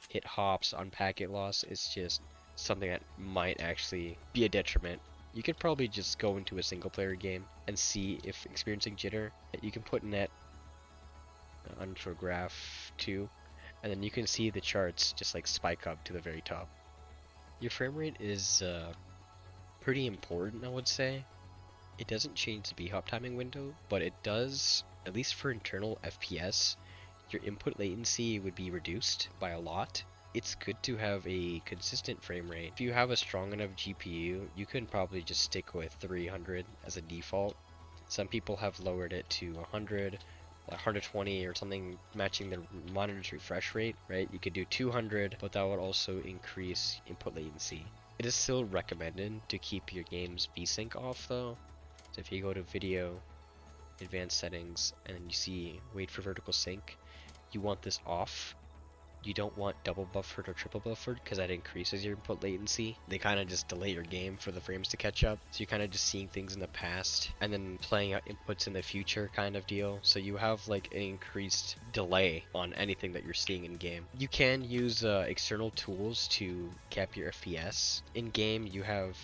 hit hops on packet loss. It's just something that might actually be a detriment. You could probably just go into a single player game and see if experiencing jitter. You can put net onto a graph too, and then you can see the charts just like spike up to the very top. Your frame rate is pretty important, I would say. It doesn't change the B-hop timing window, but it does, at least for internal FPS, your input latency would be reduced by a lot. It's good to have a consistent frame rate. If you have a strong enough GPU, you can probably just stick with 300 as a default. Some people have lowered it to 100, 120 or something, matching the monitor's refresh rate, right? You could do 200, but that would also increase input latency. It is still recommended to keep your game's VSync off though. So if you go to video, advanced settings, and then you see wait for vertical sync, you want this off. You don't want double buffered or triple buffered because that increases your input latency. They kind of just delay your game for the frames to catch up. So you're kind of just seeing things in the past and then playing out inputs in the future kind of deal. So you have like an increased delay on anything that you're seeing in game. You can use external tools to cap your FPS. In game you have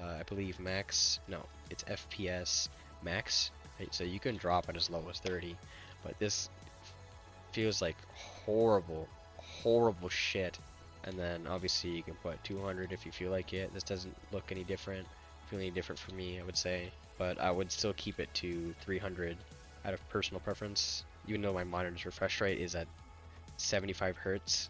I believe max, no, it's FPS max, right? So you can drop it as low as 30, but this feels like horrible shit. And then obviously you can put 200 if you feel like it. This doesn't look any different, feel any different for me, I would say, but I would still keep it to 300 out of personal preference, even though my monitor's refresh rate is at 75 hertz.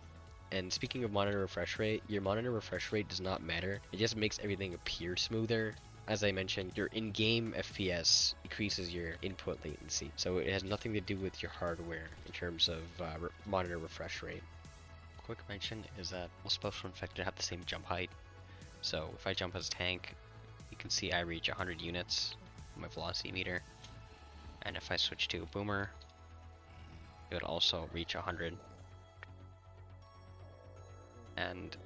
And speaking of monitor refresh rate, your monitor refresh rate does not matter. It just makes everything appear smoother. As I mentioned, your in-game FPS decreases your input latency. So it has nothing to do with your hardware in terms of monitor refresh rate. Quick mention is that all special infected have the same jump height. So if I jump as tank, you can see I reach 100 units with my velocity meter. And if I switch to a boomer, it would also reach 100. and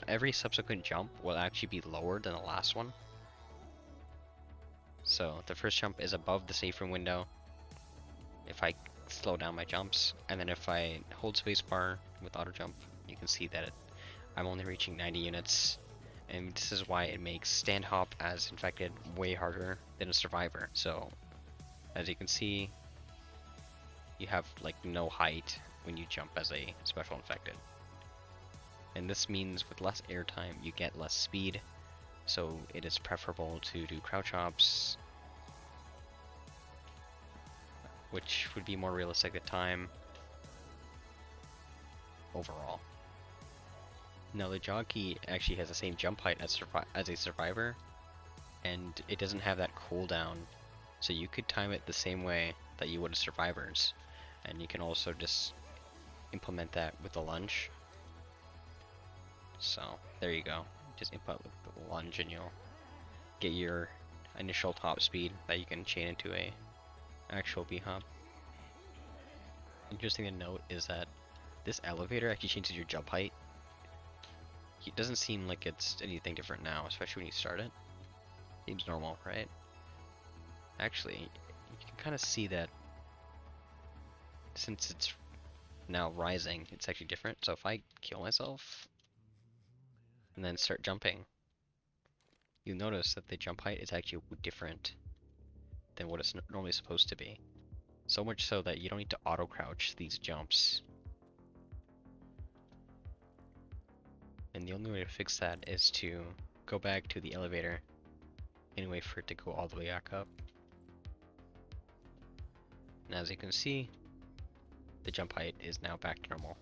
every subsequent jump will actually be lower than the last one. So the first jump is above the safe room window if I slow down my jumps, and then if I hold spacebar with auto jump, you can see that I'm only reaching 90 units, and this is why it makes stand hop as infected way harder than a survivor. So as you can see, you have like no height when you jump as a special infected. And this means with less airtime, you get less speed, so it is preferable to do crouch hops, which would be more realistic at time overall. Now the jockey actually has the same jump height as a survivor, and it doesn't have that cooldown, so you could time it the same way that you would as survivors, and you can also just implement that with the lunge. So there you go, just input with the lunge and you'll get your initial top speed that you can chain into a actual B-hop. Interesting to note is that this elevator actually changes your jump height. It doesn't seem like it's anything different now, especially when you start it. Seems normal, right? Actually, you can kind of see that since it's now rising, it's actually different. So if I kill myself and then start jumping, you notice that the jump height is actually different than what it's normally supposed to be. So much so that you don't need to auto crouch these jumps. And the only way to fix that is to go back to the elevator and wait for it to go all the way back up. And as you can see, the jump height is now back to normal.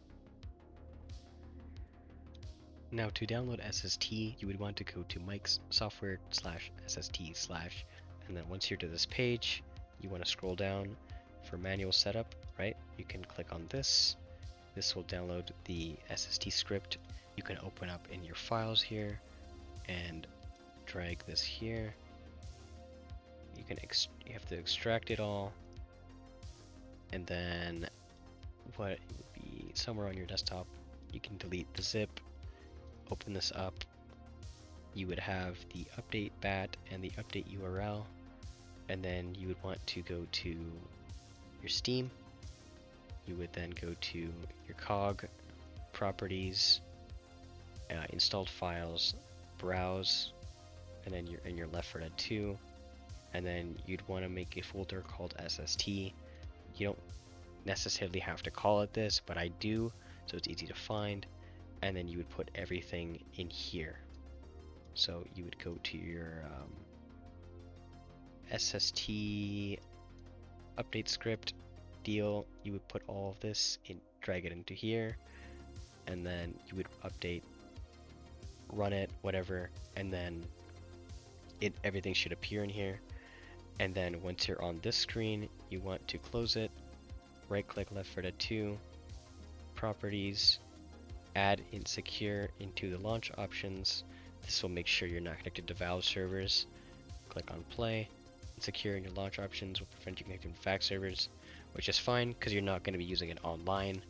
Now to download SST, you would want to go to Mike's software/SST/, and then once you're to this page, you want to scroll down for manual setup, right? You can click on this. This will download the SST script. You can open up in your files here and drag this here. You have to extract it all, and then what it would be somewhere on your desktop, you can delete the zip. Open this up, you would have the update bat and the update URL, and then you would want to go to your Steam. You would then go to your cog, properties, installed files, browse, and then you're in your left for that 2, and then you'd want to make a folder called SST. You don't necessarily have to call it this, but I do, so it's easy to find. And then you would put everything in here. So you would go to your SST update script deal. You would put all of this in, drag it into here, and then you would update, run it, whatever, and then everything should appear in here. And then once you're on this screen, you want to close it, right click left for the 2, properties, add insecure into the launch options. This will make sure you're not connected to Valve servers. Click on play. Insecure in your launch options will prevent you connecting to fax servers, which is fine because you're not going to be using it online,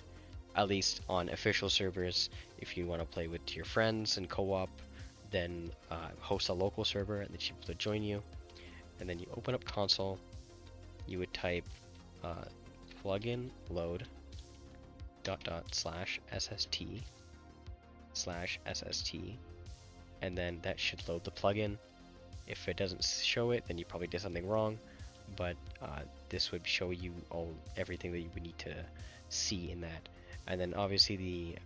at least on official servers. If you want to play with your friends and co-op, then host a local server and then she'll be able to join you. And then you open up console. You would type plugin load /SST, and then that should load the plugin. If it doesn't show it, then you probably did something wrong, but this would show you everything that you would need to see in that. And then obviously the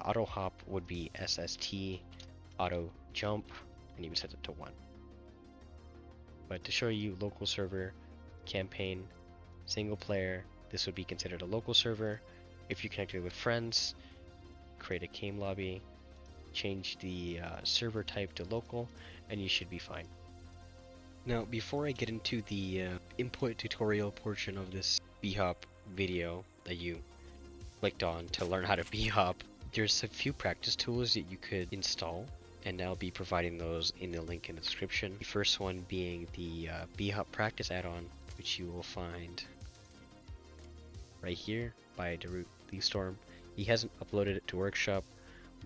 auto hop would be SST auto jump, and you would set it to 1. But to show you local server, campaign, single player, this would be considered a local server. If you connected with friends, create a game lobby, change the server type to local, and you should be fine. Now, before I get into the input tutorial portion of this B-hop video that you clicked on to learn how to B-hop, there's a few practice tools that you could install, and I'll be providing those in the link in the description. The first one being the B-hop practice add-on, which you will find right here by Storm. He hasn't uploaded it to Workshop,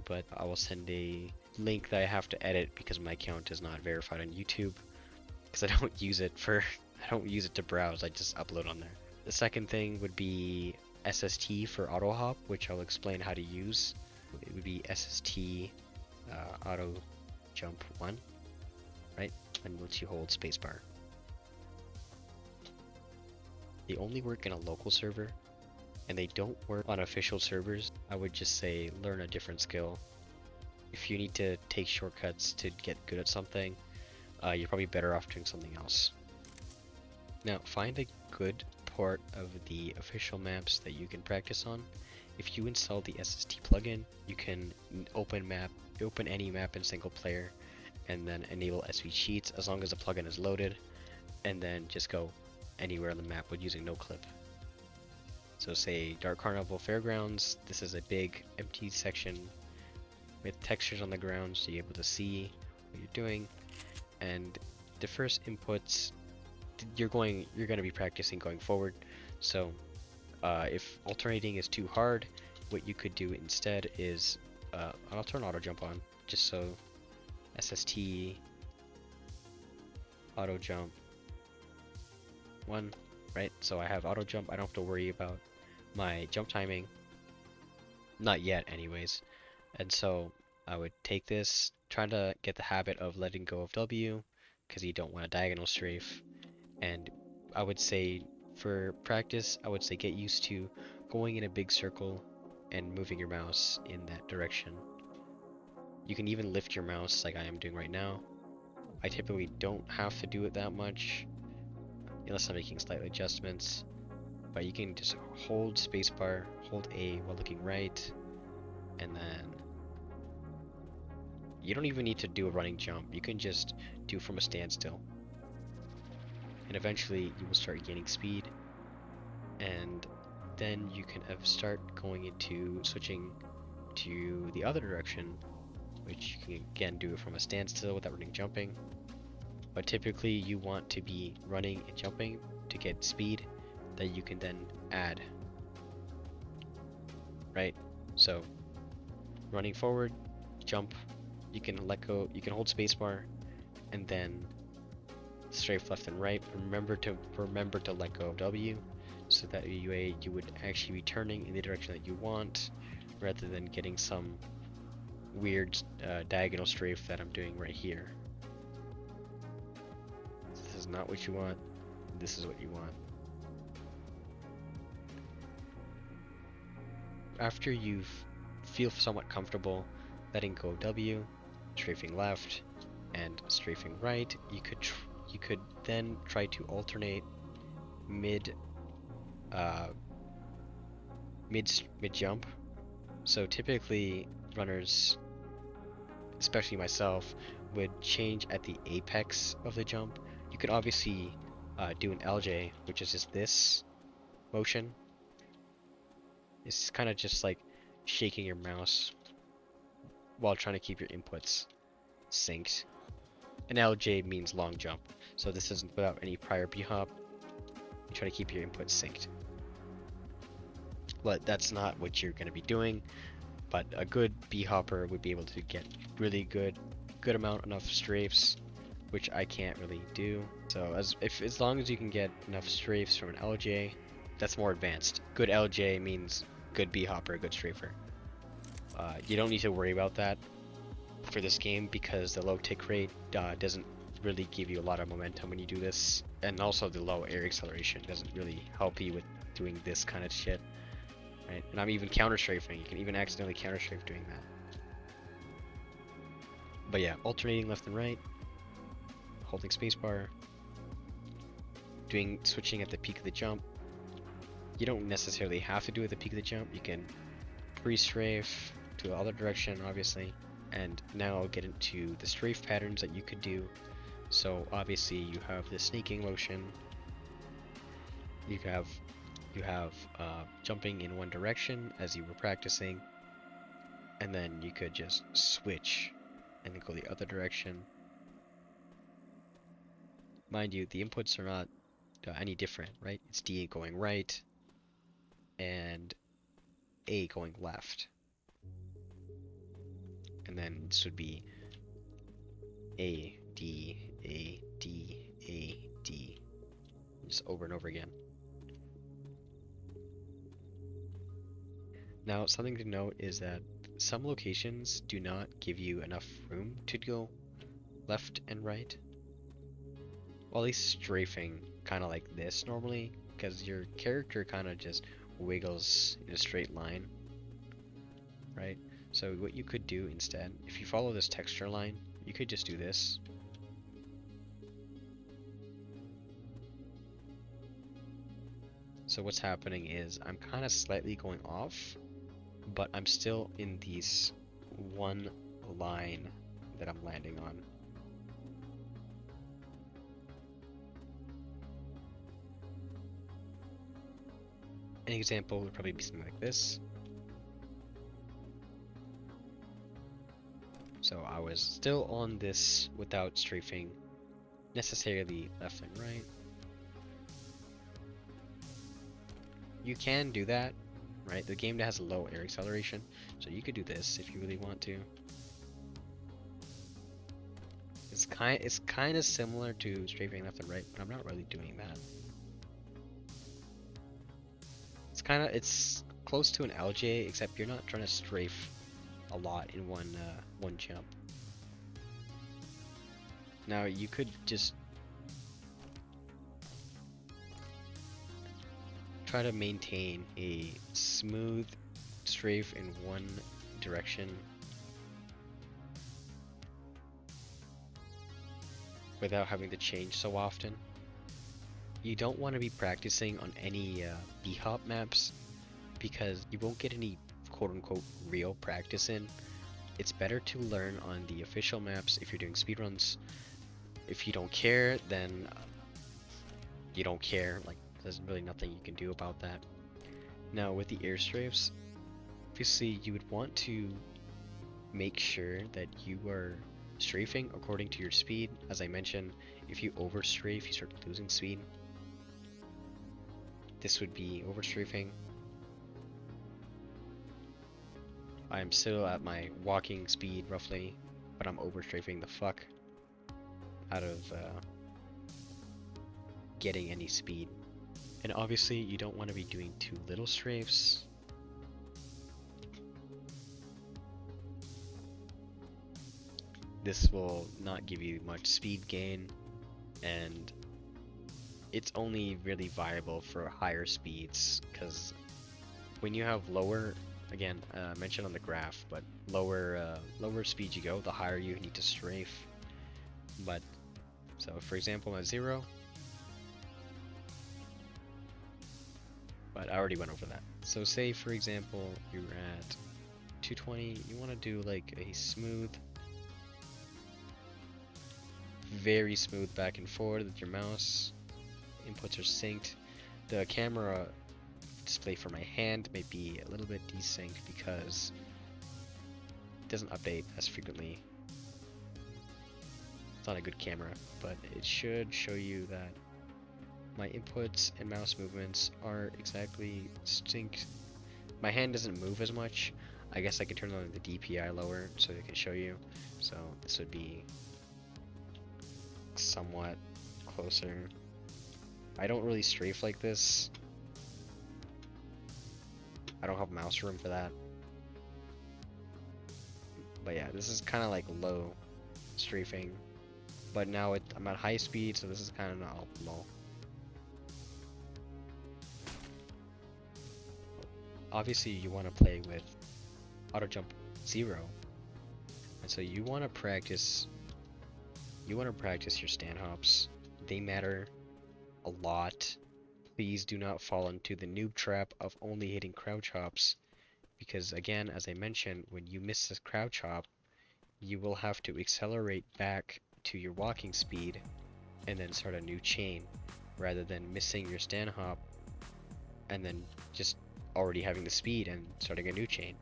but I will send a link that I have to edit because my account is not verified on YouTube, because I don't use it to browse, I just upload on there. The second thing would be SST for auto hop, which I'll explain how to use. It would be SST auto jump 1, right? And once you hold spacebar. They only work in a local server, and they don't work on official servers. I would just say learn a different skill. If you need to take shortcuts to get good at something, you're probably better off doing something else. Now, find a good port of the official maps that you can practice on. If you install the SST plugin, you can open any map in single player, and then enable SV cheats as long as the plugin is loaded, and then just go anywhere on the map with using no clip. So say Dark Carnival Fairgrounds, this is a big empty section with textures on the ground so you're able to see what you're doing. And the first inputs you're going to be practicing going forward. So if alternating is too hard, what you could do instead is I'll turn auto jump on just so SST auto jump 1, right? So I have auto jump, I don't have to worry about my jump timing, not yet anyways. And so I would take this, try to get the habit of letting go of W, because you don't want a diagonal strafe. And I would say for practice, I would say get used to going in a big circle and moving your mouse in that direction. You can even lift your mouse like I am doing right now. I typically don't have to do it that much unless I'm making slight adjustments, but you can just hold spacebar, hold A while looking right, and then you don't even need to do a running jump. You can just do from a standstill, and eventually you will start gaining speed, and then you can start going into switching to the other direction, which you can again do it from a standstill without running jumping. But typically you want to be running and jumping to get speed that you can then add, right? So running forward, jump, you can let go, you can hold spacebar, and then strafe left and right. Remember to let go of W, so that way you would actually be turning in the direction that you want, rather than getting some weird diagonal strafe that I'm doing right here. This is not what you want. This is what you want. After you feel somewhat comfortable letting go W, strafing left, and strafing right, you could then try to alternate mid jump. So typically runners, especially myself, would change at the apex of the jump. You could obviously do an LJ, which is just this motion. It's kind of just like shaking your mouse while trying to keep your inputs synced. An LJ means long jump, so this isn't without any prior B-hop. You try to keep your inputs synced. But that's not what you're going to be doing. But a good B-hopper would be able to get really good amount enough strafes, which I can't really do. So as long as you can get enough strafes from an LJ, that's more advanced. Good LJ means good B-hopper, good strafer. You don't need to worry about that for this game because the low tick rate doesn't really give you a lot of momentum when you do this, and also the low air acceleration doesn't really help you with doing this kind of shit, right? And I'm even counter strafing. You can even accidentally counter strafe doing that. But yeah, alternating left and right, holding spacebar, switching at the peak of the jump. You don't necessarily have to do it at the peak of the jump. You can pre-strafe to the other direction, obviously. And now I'll get into the strafe patterns that you could do. So obviously you have the snaking motion. You have jumping in one direction as you were practicing, and then you could just switch and go the other direction. Mind you, the inputs are not any different, right? It's D going right and A going left. and then this would be A, D, A, D, A, D, just over and over again. Now, something to note is that some locations do not give you enough room to go left and right. Well, at least strafing kind of like this normally, because your character kind of just wiggles in a straight line, right? So what you could do instead, if you follow this texture line, you could just do this. So what's happening is I'm kind of slightly going off, but I'm still in these one line that I'm landing on. An example would probably be something like this. So I was still on this without strafing necessarily left and right. You can do that, right? The game has a low air acceleration, so you could do this if you really want to. It's kind of similar to strafing left and right, but I'm not really doing that. It's close to an LJ, except you're not trying to strafe a lot in one jump. Now you could just try to maintain a smooth strafe in one direction without having to change so often. You don't want to be practicing on any Bhop maps because you won't get any quote-unquote real practice in. It's better to learn on the official maps if you're doing speedruns. If you don't care, then you don't care. Like, there's really nothing you can do about that. Now with the airstrafes, obviously you would want to make sure that you are strafing according to your speed. As I mentioned, if you overstrafe, you start losing speed. This would be overstrafing. I'm still at my walking speed roughly, but I'm overstrafing the fuck out of getting any speed. And obviously you don't want to be doing too little strafes. This will not give you much speed gain, and it's only really viable for higher speeds, because when you have lower, again, mentioned on the graph, but lower speed you go, the higher you need to strafe. But so for example at 0, but I already went over that. So say for example you're at 220, you want to do like a smooth, very smooth back and forth with your mouse. Inputs are synced. The camera display for my hand may be a little bit desynced because it doesn't update as frequently. It's not a good camera, but it should show you that my inputs and mouse movements are exactly synced. My hand doesn't move as much. I guess I can turn on the DPI lower so it can show you. So this would be somewhat closer. I don't really strafe like this. I don't have mouse room for that. But yeah, this is kind of like low strafing. But now I'm at high speed, so this is kind of not optimal. Obviously, you want to play with auto jump 0, and so you want to practice. You want to practice your stand hops. They matter a lot. Please do not fall into the noob trap of only hitting crouch hops, because again, as I mentioned, when you miss this crouch hop, you will have to accelerate back to your walking speed and then start a new chain, rather than missing your stand hop and then just already having the speed and starting a new chain.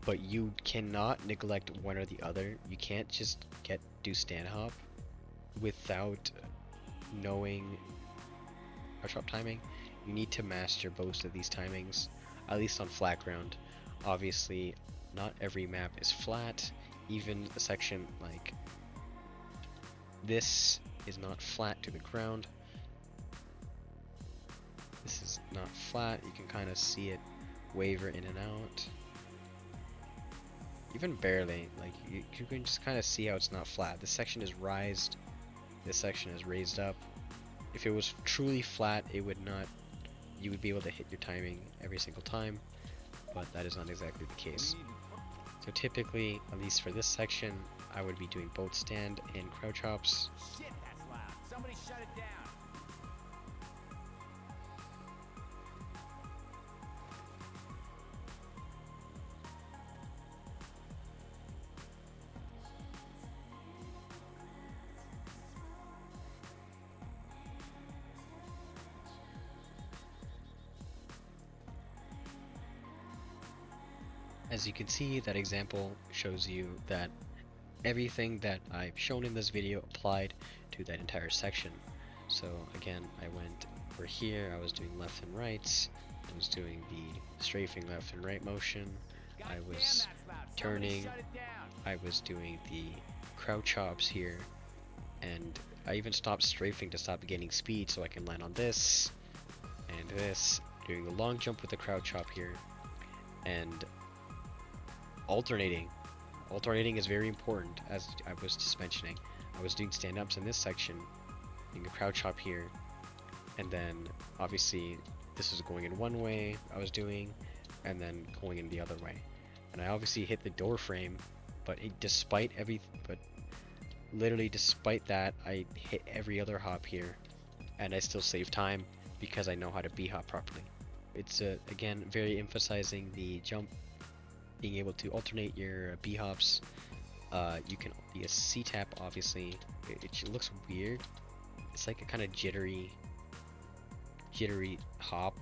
But you cannot neglect one or the other. You can't just do stand hop without knowing crouch hop timing. You need to master both of these timings, at least on flat ground. Obviously, not every map is flat. Even a section like this is not flat to the ground. This is not flat. You can kind of see it waver in and out. Even barely, like you can just kind of see how it's not flat. This section is raised. This section is raised up. If it was truly flat, it would not. You would be able to hit your timing every single time, but that is not exactly the case. So typically, at least for this section, I would be doing both stand and crouch hops. Shit, that's loud. Somebody shut it down. As you can see, that example shows you that everything that I've shown in this video applied to that entire section. So again, I went over here, I was doing left and rights, I was doing the strafing left and right motion, I was turning, I was doing the crouch hops here, and I even stopped strafing to stop gaining speed so I can land on this and this, doing a long jump with the crouch hop here, and alternating. Alternating is very important, as I was just mentioning. I was doing stand-ups in this section, doing a crouch hop here, and then obviously this was going in one way I was doing, and then going in the other way. And I obviously hit the door frame, but literally despite that, I hit every other hop here, and I still save time because I know how to B-hop properly. It's again very emphasizing the jump, being able to alternate your B-hops. You can be a C-tap, obviously. It looks weird. It's like a kind of jittery hop.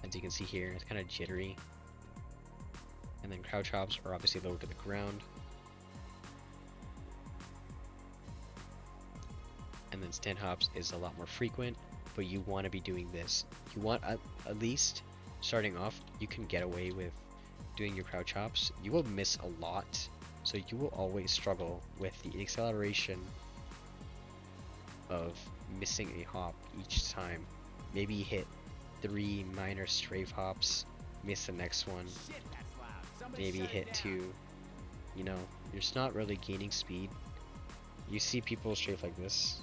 As you can see here, it's kind of jittery. And then crouch hops are obviously lower to the ground. And then stand hops is a lot more frequent, but you want to be doing this. You want at least starting off, you can get away with doing your crouch hops. You will miss a lot, so you will always struggle with the acceleration of missing a hop each time. Maybe hit 3 minor strafe hops, miss the next one, maybe hit 2. You know, you're just not really gaining speed. You see people strafe like this,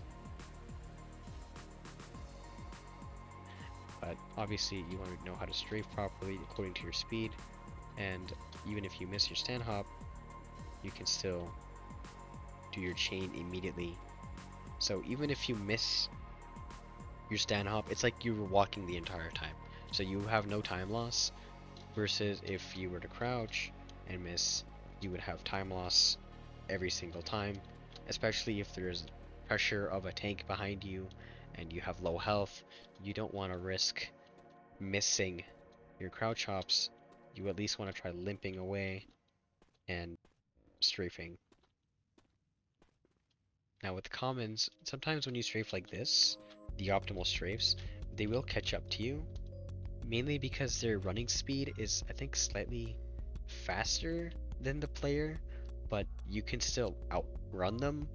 but obviously you want to know how to strafe properly according to your speed, and even if you miss your stand hop, you can still do your chain immediately. So even if you miss your stand hop, it's like you were walking the entire time, so you have no time loss, versus if you were to crouch and miss, you would have time loss every single time, especially if there's pressure of a tank behind you and you have low health. You don't want to risk missing your crouch hops. You at least want to try limping away and strafing. Now with commons, sometimes when you strafe like this, the optimal strafes, they will catch up to you, mainly because their running speed is, I think, slightly faster than the player, but you can still outrun them,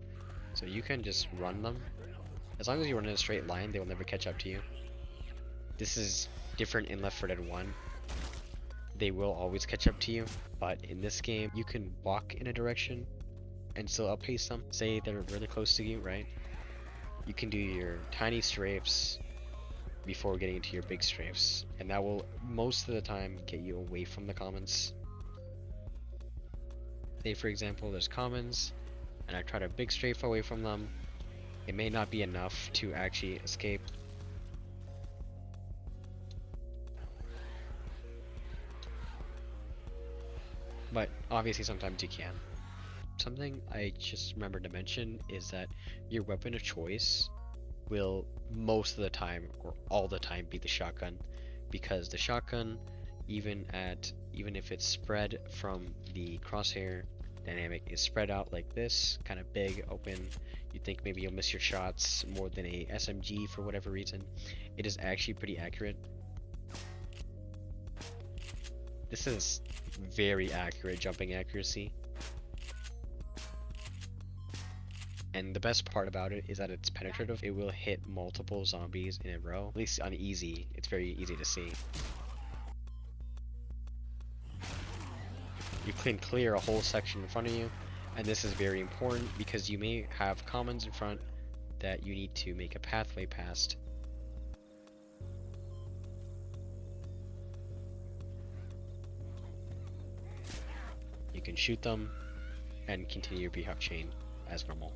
so you can just run them. As long as you run in a straight line, they will never catch up to you. This is different in Left 4 Dead 1. They will always catch up to you, but in this game, you can walk in a direction and still outpace them. Say they're really close to you, right? You can do your tiny strafes before getting into your big strafes, and that will most of the time get you away from the commons. Say for example, there's commons, and I try to big strafe away from them. It may not be enough to actually escape. But obviously sometimes you can. Something I just remembered to mention is that your weapon of choice will most of the time or all the time be the shotgun, because the shotgun, even if it's spread from the crosshair dynamic, is spread out like this, kind of big, open. You think maybe you'll miss your shots more than a SMG for whatever reason. It is actually pretty accurate. This is very accurate jumping accuracy. And the best part about it is that it's penetrative. It will hit multiple zombies in a row. At least on easy, it's very easy to see. You can clear a whole section in front of you, and this is very important because you may have commons in front that you need to make a pathway past. You can shoot them and continue your Bhop chain as normal.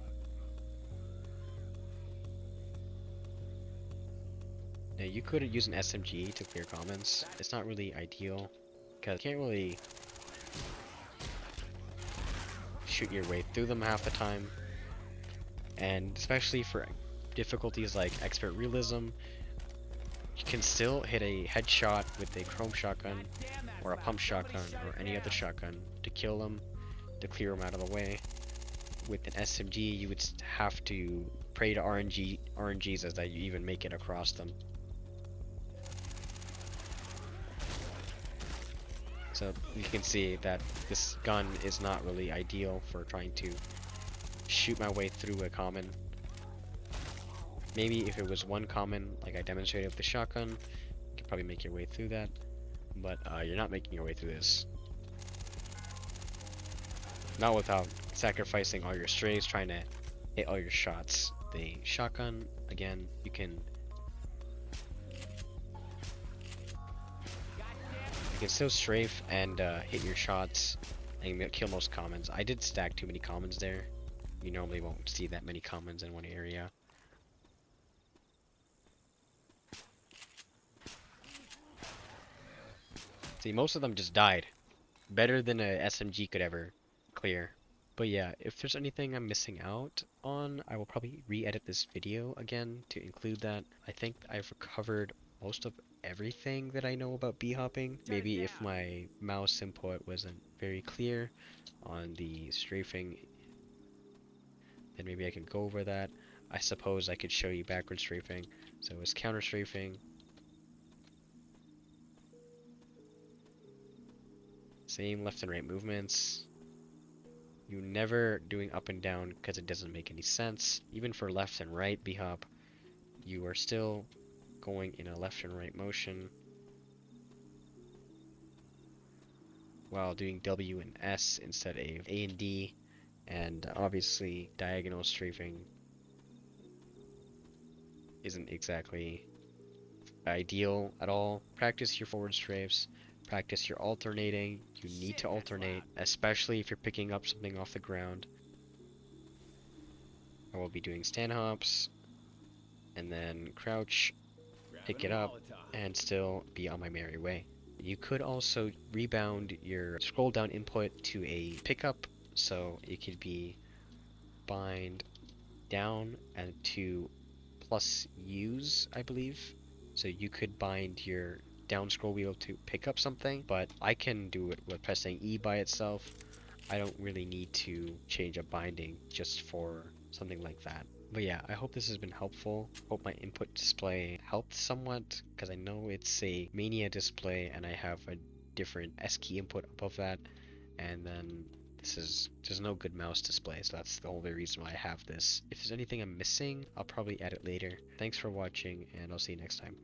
Now you could use an SMG to clear commons. It's not really ideal because you can't really shoot your way through them half the time, and especially for difficulties like expert realism, you can still hit a headshot with a chrome shotgun or a pump shotgun or any other shotgun to kill them, to clear them out of the way. With an SMG, you would have to pray to RNGs as that you even make it across them. So you can see that this gun is not really ideal for trying to shoot my way through a common. Maybe if it was one common, like I demonstrated with the shotgun, you could probably make your way through that. But you're not making your way through this. Not without sacrificing all your strays, trying to hit all your shots. The shotgun, again, you can still strafe and hit your shots and kill most commons. I did stack too many commons there. You normally won't see that many commons in one area. See, most of them just died. Better than a SMG could ever clear. But yeah, if there's anything I'm missing out on, I will probably re-edit this video again to include that. I think I've covered most of everything that I know about bhopping. Maybe if my mouse input wasn't very clear on the strafing, then maybe I could go over that. I suppose I could show you backward strafing. So it's counter strafing. Same left and right movements. You never doing up and down because it doesn't make any sense. Even for left and right bhop, you are still going in a left and right motion while doing W and S instead of A and D, and obviously diagonal strafing isn't exactly ideal at all. Practice your forward strafes, practice your alternating. You need to alternate, especially if you're picking up something off the ground. I will be doing stand hops and then crouch, pick it up, and still be on my merry way. You could also rebound your scroll down input to a pickup, so it could be bind down and to plus use, I believe. So you could bind your down scroll wheel to pick up something, but I can do it with pressing E by itself. I don't really need to change a binding just for something like that. But yeah, I hope this has been helpful. Hope my input display helped somewhat, because I know it's a Mania display and I have a different S key input above that, and then there's no good mouse display, so that's the only reason why I have this. If there's anything I'm missing, I'll probably add it later. Thanks for watching, and I'll see you next time.